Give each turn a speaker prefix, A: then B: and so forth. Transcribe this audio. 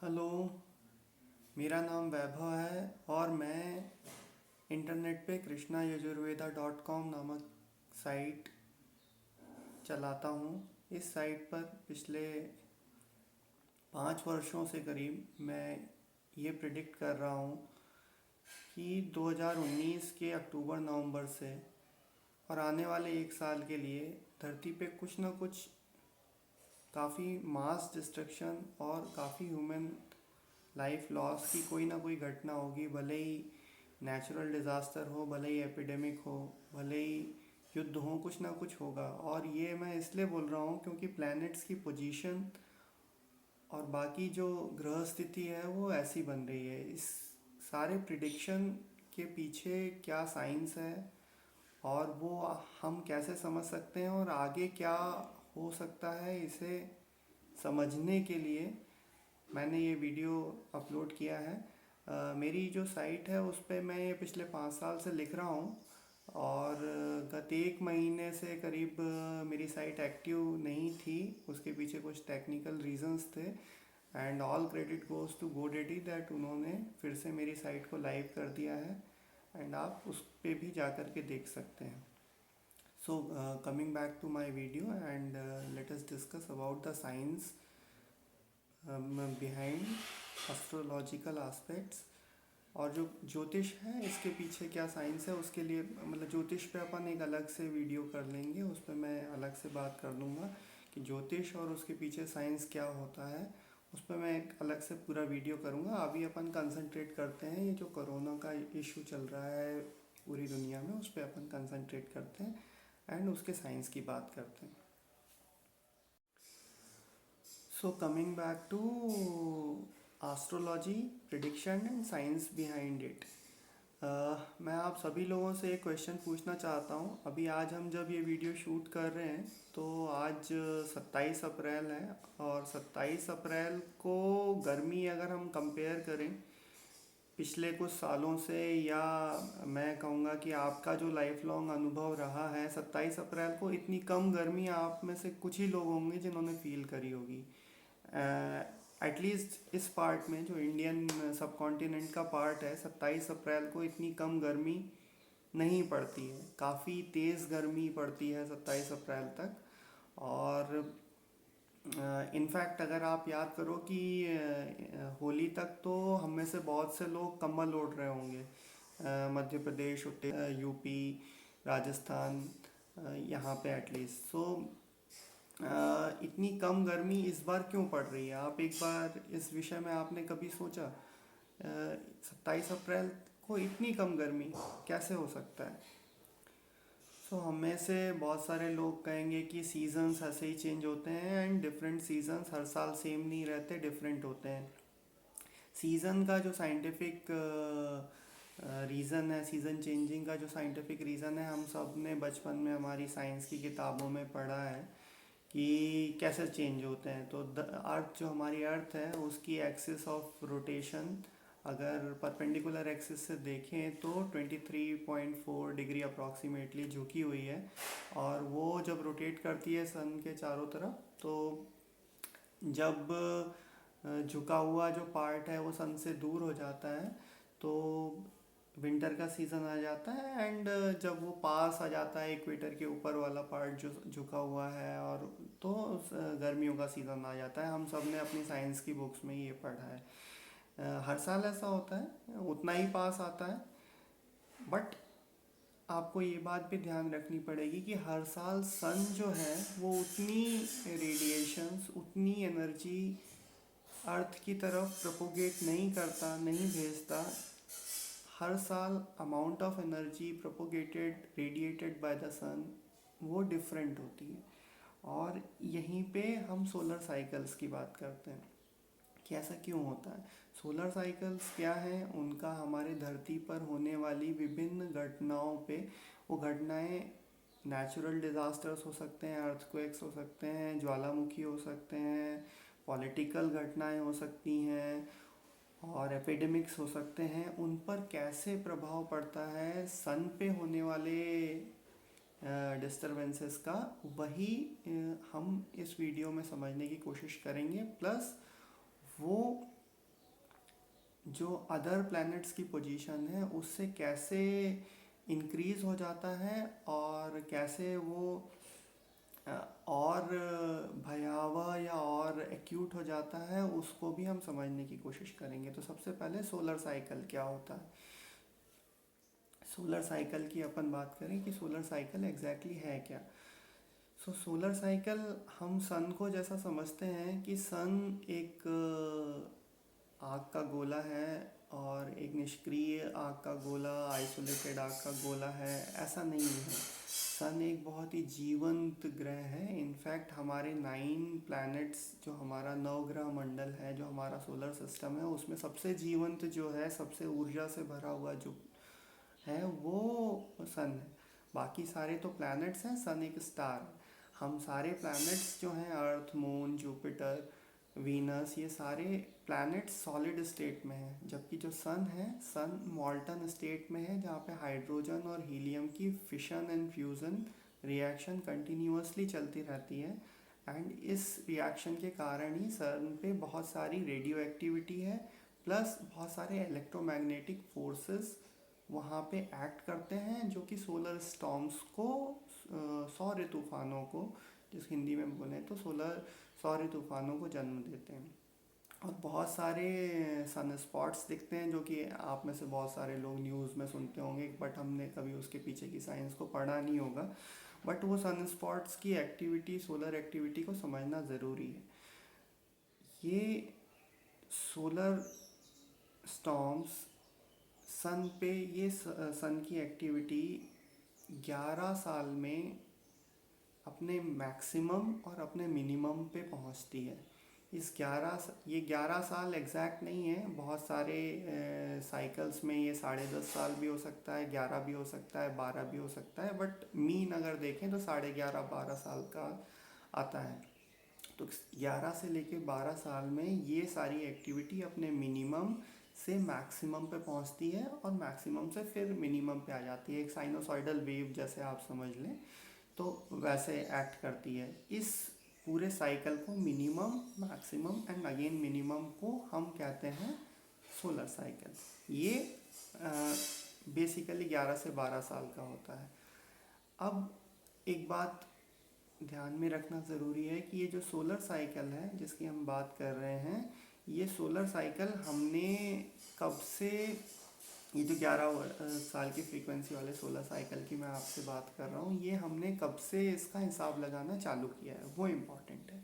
A: Hello. मेरा नाम वैभव है और मैं इंटरनेट पे krishnayajurveda.com नामक साइट चलाता हूँ। इस साइट पर पिछले 5 वर्षों से करीब मैं ये प्रिडिक्ट कर रहा हूँ कि 2019 के अक्टूबर नवंबर से और आने वाले 1 साल के लिए धरती पे कुछ ना कुछ काफ़ी मास डिस्ट्रक्शन और काफ़ी ह्यूमन लाइफ लॉस की कोई ना कोई घटना होगी। भले ही नेचुरल डिज़ास्टर हो, भले ही एपिडेमिक हो, भले ही युद्ध हो, कुछ ना कुछ होगा। और ये मैं इसलिए बोल रहा हूँ क्योंकि प्लैनेट्स की पोजीशन और बाकी जो ग्रह स्थिति है वो ऐसी बन रही है। इस सारे प्रिडिक्शन के पीछे क्या साइंस है और वो हम कैसे समझ सकते हैं और आगे क्या हो सकता है, इसे समझने के लिए मैंने ये वीडियो अपलोड किया है। मेरी जो साइट है उस पे मैं ये पिछले 5 साल से लिख रहा हूँ और गत 1 महीने से करीब मेरी साइट एक्टिव नहीं थी। उसके पीछे कुछ टेक्निकल रीजंस थे and all credit goes to GoDaddy that उन्होंने फिर से मेरी साइट को लाइव कर दिया है एंड आप उस पे भी जा कर के देख सकते हैं। So coming back to my video and let us discuss about the science behind astrological aspects. और जो ज्योतिष है इसके पीछे क्या साइंस है उसके लिए मतलब ज्योतिष पे अपन एक अलग से वीडियो कर लेंगे, उस पर मैं अलग से बात कर लूँगा कि ज्योतिष और उसके पीछे साइंस क्या होता है। उस पर मैं एक अलग से पूरा वीडियो करूँगा। अभी अपन कंसंट्रेट करते हैं ये जो कोरोना का इशू चल रहा है पूरी दुनिया में, उस पर अपन कंसंट्रेट करते हैं एंड उसके साइंस की बात करते हैं। So coming back to astrology, prediction and science behind it. मैं आप सभी लोगों से एक क्वेश्चन पूछना चाहता हूँ। अभी आज हम जब ये वीडियो शूट कर रहे हैं तो आज 27 अप्रैल है और 27 अप्रैल को गर्मी अगर हम कंपेयर करें पिछले कुछ सालों से, या मैं कहूँगा कि आपका जो लाइफ लॉन्ग अनुभव रहा है, 27 अप्रैल को इतनी कम गर्मी आप में से कुछ ही लोग होंगे जिन्होंने फील करी होगी। एटलीस्ट इस पार्ट में जो इंडियन सब कॉन्टिनेंट का पार्ट है, 27 अप्रैल को इतनी कम गर्मी नहीं पड़ती है। काफ़ी तेज़ गर्मी पड़ती है 27 अप्रैल तक। और इनफैक्ट अगर आप याद करो कि होली तक तो हम में से बहुत से लोग कंबल ओढ़ रहे होंगे। मध्य प्रदेश, उत्तर यूपी, राजस्थान, यहाँ पे एटलीस्ट। सो इतनी कम गर्मी इस बार क्यों पड़ रही है? आप एक बार इस विषय में आपने कभी सोचा? 27 अप्रैल को इतनी कम गर्मी कैसे हो सकता है? सो हमें से बहुत सारे लोग कहेंगे कि सीजन्स ऐसे ही चेंज होते हैं एंड डिफरेंट सीजन्स हर साल सेम नहीं रहते, डिफरेंट होते हैं। सीज़न का जो साइंटिफिक रीज़न है, सीज़न चेंजिंग का जो साइंटिफिक रीज़न है, हम सब ने बचपन में हमारी साइंस की किताबों में पढ़ा है कि कैसे चेंज होते हैं। तो अर्थ, जो हमारी अर्थ है, उसकी एक्सिस ऑफ रोटेशन अगर परपेंडिकुलर एक्सिस से देखें तो 23.4 डिग्री अप्रॉक्सीमेटली झुकी हुई है। और वो जब रोटेट करती है सन के चारों तरफ, तो जब झुका हुआ जो पार्ट है वो सन से दूर हो जाता है तो विंटर का सीज़न आ जाता है। एंड जब वो पास आ जाता है इक्वेटर के ऊपर वाला पार्ट जो झुका हुआ है, और तो गर्मियों का सीज़न आ जाता है। हम सब ने अपनी साइंस की बुक्स में ये पढ़ा है। हर साल ऐसा होता है, उतना ही पास आता है। बट आपको ये बात भी ध्यान रखनी पड़ेगी कि हर साल सन जो है वो उतनी रेडिएशंस, उतनी एनर्जी अर्थ की तरफ प्रोपोगेट नहीं करता, नहीं भेजता। हर साल amount of energy propagated, radiated by the sun, वो डिफरेंट होती है। और यहीं पे हम सोलर साइकिल्स की बात करते हैं कि ऐसा क्यों होता है। सोलर साइकिल्स क्या हैं? उनका हमारे धरती पर होने वाली विभिन्न घटनाओं पे, वो घटनाएं नेचुरल डिज़ास्टर्स हो सकते हैं, अर्थक्वेक्स हो सकते हैं, ज्वालामुखी हो सकते हैं, पॉलिटिकल घटनाएं हो सकती हैं और एपिडेमिक्स हो सकते हैं। उन पर कैसे प्रभाव पड़ता है सन पे होने वाले डिस्टरबेंसेस का, वही हम इस वीडियो में समझने की कोशिश करेंगे। प्लस वो जो अदर प्लैनेट्स की पोजीशन है उससे कैसे इंक्रीज हो जाता है और कैसे वो अ, और भयावह या और एक्यूट हो जाता है, उसको भी हम समझने की कोशिश करेंगे। तो सबसे पहले सोलर साइकिल क्या होता है। सोलर साइकिल की अपन बात करें कि सोलर साइकिल एग्जैक्टली है क्या। सोलर साइकिल हम सन को जैसा समझते हैं कि सन एक आग का गोला है, और एक निष्क्रिय आग का गोला, आइसोलेटेड आग का गोला है, ऐसा नहीं है। सन एक बहुत ही जीवंत ग्रह है। इनफैक्ट हमारे 9 प्लैनेट्स, जो हमारा नवग्रह मंडल है, जो हमारा सोलर सिस्टम है, उसमें सबसे जीवंत जो है, सबसे ऊर्जा से भरा हुआ जो है वो सन है। बाकी सारे तो प्लैनेट्स हैं, सन एक स्टार है। हम सारे प्लैनेट्स जो हैं, अर्थ, मून, जुपिटर, वीनस, ये सारे प्लैनेट्स सॉलिड स्टेट में हैं, जबकि जो सन है, सन मॉल्टन स्टेट में है, जहाँ पे हाइड्रोजन और हीलियम की fission and fusion reaction continuously चलती रहती है। एंड इस रिएक्शन के कारण ही सन पे बहुत सारी रेडियो एक्टिविटी है, प्लस बहुत सारे इलेक्ट्रोमैग्नेटिक फोर्सेस वहाँ पे एक्ट करते हैं, जो कि सोलर स्टॉर्म्स को, सौर तूफानों को, जिस हिंदी में बोले तो सौर तूफानों को जन्म देते हैं। और बहुत सारे सन स्पॉट्स दिखते हैं, जो कि आप में से बहुत सारे लोग न्यूज़ में सुनते होंगे, बट हमने कभी उसके पीछे की साइंस को पढ़ा नहीं होगा। बट वो सन स्पॉट्स की एक्टिविटी, सोलर एक्टिविटी को समझना ज़रूरी है। ये सोलर स्टॉर्म्स सन पे, ये सन की एक्टिविटी 11 साल में अपने मैक्सिमम और अपने मिनिमम पे पहुंचती है। ये 11 साल एग्जैक्ट नहीं है, बहुत सारे साइकिल्स में ये 10.5 साल भी हो सकता है, 11 भी हो सकता है, 12 भी हो सकता है, बट मीन अगर देखें तो 11.5 12 साल का आता है। तो 11 से लेके 12 साल में ये सारी एक्टिविटी अपने मिनिमम से मैक्सिमम पे पहुंचती है, और मैक्सिमम से फिर मिनिमम पे आ जाती है। एक साइनोसॉइडल वेव जैसे आप समझ लें, तो वैसे एक्ट करती है। इस पूरे साइकिल को, minimum, maximum and again minimum, को हम कहते हैं सोलर साइकिल। ये बेसिकली 11 से 12 साल का होता है। अब एक बात ध्यान में रखना ज़रूरी है कि ये जो सोलर साइकिल है जिसकी हम बात कर रहे हैं, ये सोलर साइकिल हमने कब से, ये जो 11 साल की फ्रीक्वेंसी वाले सोलर साइकिल की मैं आपसे बात कर रहा हूँ, ये हमने कब से इसका हिसाब लगाना चालू किया है, वो इम्पॉर्टेंट है।